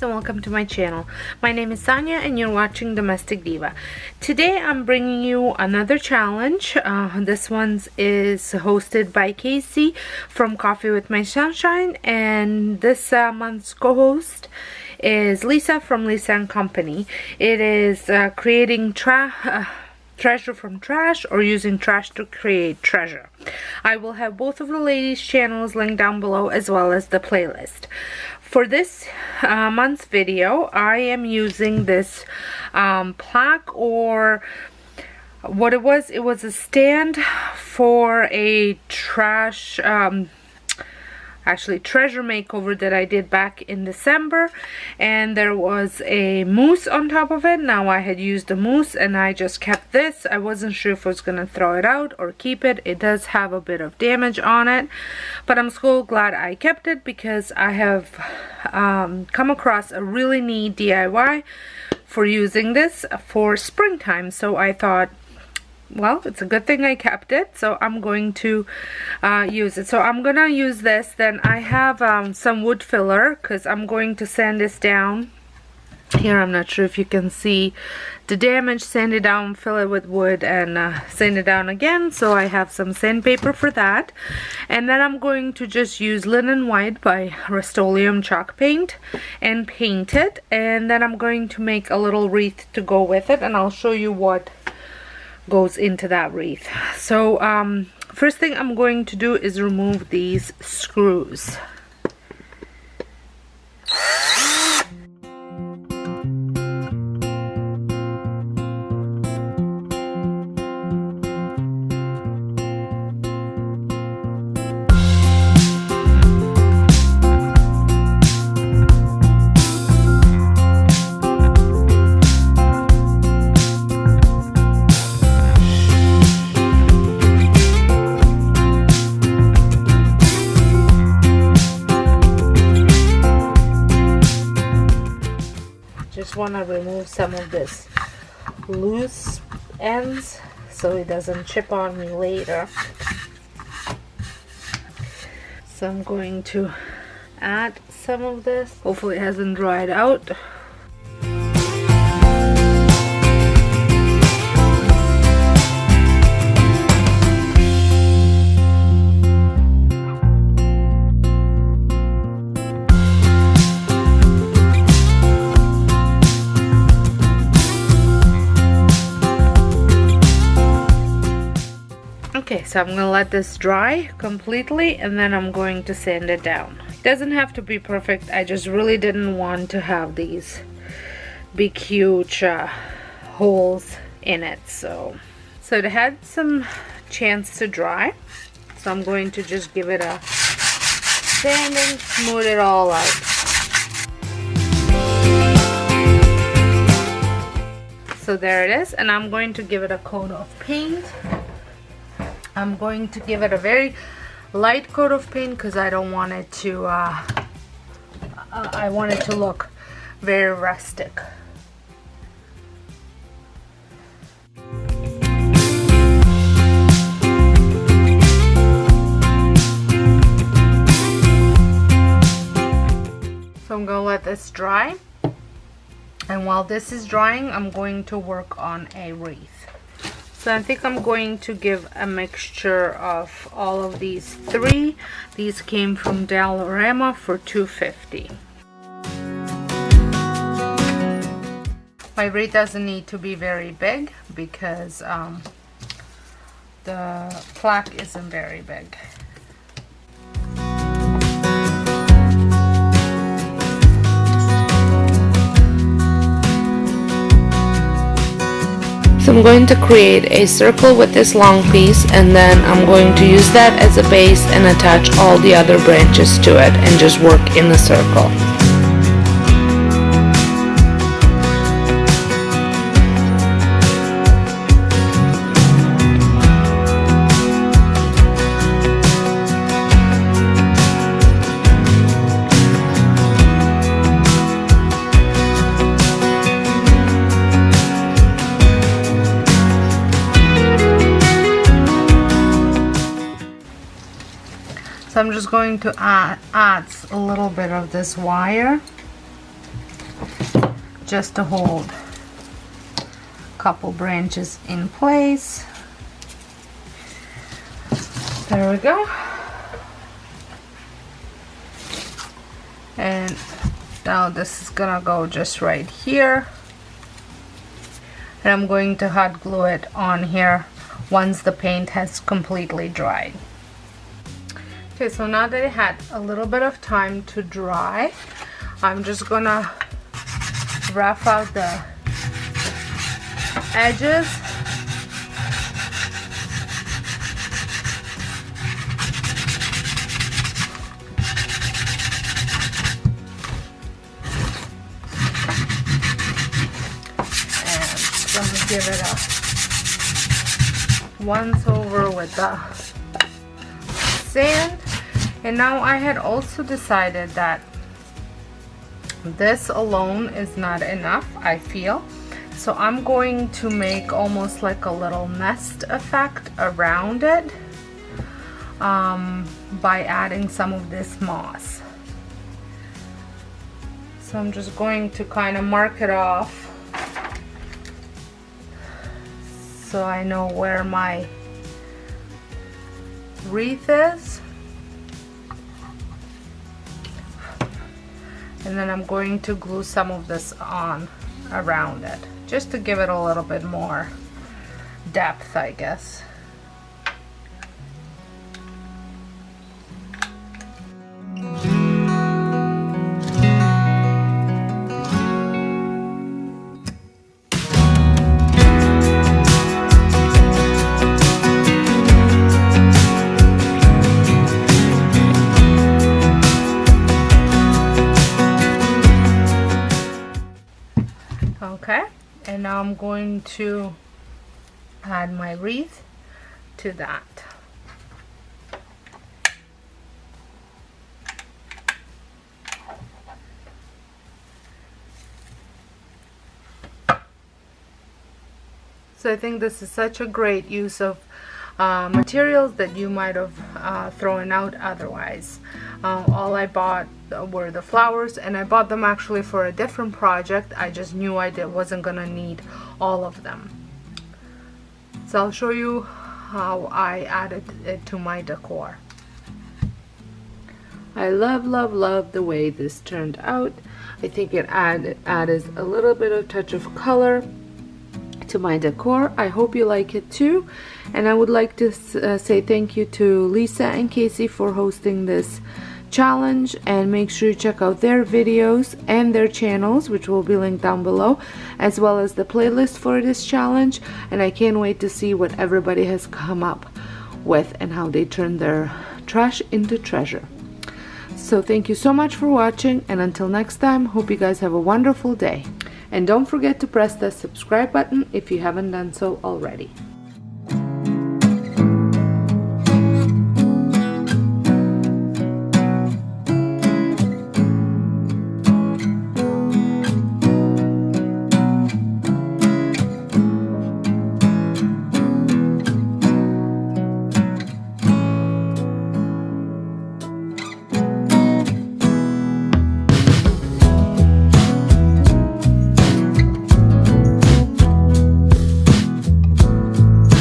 friends, and welcome to my channel. My name is Sonia and you're watching Domestic Diva. Today I'm bringing you another challenge. This one is hosted by Casey from Coffee with My Sunshine, and this month's co-host is Lisa from Lisa & Company. It is creating treasure from trash, or using trash to create treasure. I will have both of the ladies' channels linked down below, as well as the playlist. For this month's video, I am using this plaque, or what it was a stand for a trash treasure makeover that I did back in December, and there was a mousse on top of it. Now I had used the mousse and I just kept this. I wasn't sure if I was gonna throw it out or keep it. It does have a bit of damage on it, but I'm so glad I kept it because I have come across a really neat DIY for using this for springtime. So I thought, well, it's a good thing I kept it, so I'm going to use it. So I'm gonna use this. Then I have some wood filler because I'm going to sand this down. Here, I'm not sure if you can see the damage. Sand it down, fill it with wood, and sand it down again. So I have some sandpaper for that. And then I'm going to just use Linen White by Rust-Oleum chalk paint and paint it. And then I'm going to make a little wreath to go with it, and I'll show you what goes into that wreath. So first thing I'm going to do is remove these screws. Just want to remove some of this loose ends so it doesn't chip on me later. So I'm going to add some of this. Hopefully it hasn't dried out. Okay, so I'm going to let this dry completely, and then I'm going to sand it down. It doesn't have to be perfect. I just really didn't want to have these big huge holes in it. So it had some chance to dry. So I'm going to just give it a sanding, smooth it all out. So there it is, and I'm going to give it a coat of paint. I'm going to give it a very light coat of paint because I don't want it to I want it to look very rustic. So I'm going to let this dry, and while this is drying, I'm going to work on a wreath. So I think I'm going to give a mixture of all of these three. These came from Dollarama for $2.50. My wreath doesn't need to be very big because the plaque isn't very big. So I'm going to create a circle with this long piece, and then I'm going to use that as a base and attach all the other branches to it and just work in the circle. So I'm just going to add a little bit of this wire just to hold a couple branches in place. There we go. And now this is gonna go just right here. And I'm going to hot glue it on here once the paint has completely dried. Okay, so now that it had a little bit of time to dry, I'm just gonna rough out the edges. And I'm gonna give it a once over with the sand. And now I had also decided that this alone is not enough, I feel. So I'm going to make almost like a little nest effect around it by adding some of this moss. So I'm just going to kind of mark it off so I know where my wreath is. And then I'm going to glue some of this on around it, just to give it a little bit more depth, I guess. Okay, and now I'm going to add my wreath to that. So I think this is such a great use of materials that you might have thrown out otherwise. All I bought were the flowers, and I bought them actually for a different project. I just knew I wasn't gonna need all of them. So I'll show you how I added it to my decor. I love the way this turned out. I think it added a little bit of touch of color to my decor. I hope you like it too, and I would like to say thank you to Lisa and Casey for hosting this challenge, and make sure you check out their videos and their channels, which will be linked down below, as well as the playlist for this challenge. And I can't wait to see what everybody has come up with and how they turn their trash into treasure. So thank you so much for watching, and until next time, hope you guys have a wonderful day. And don't forget to press the subscribe button if you haven't done so already.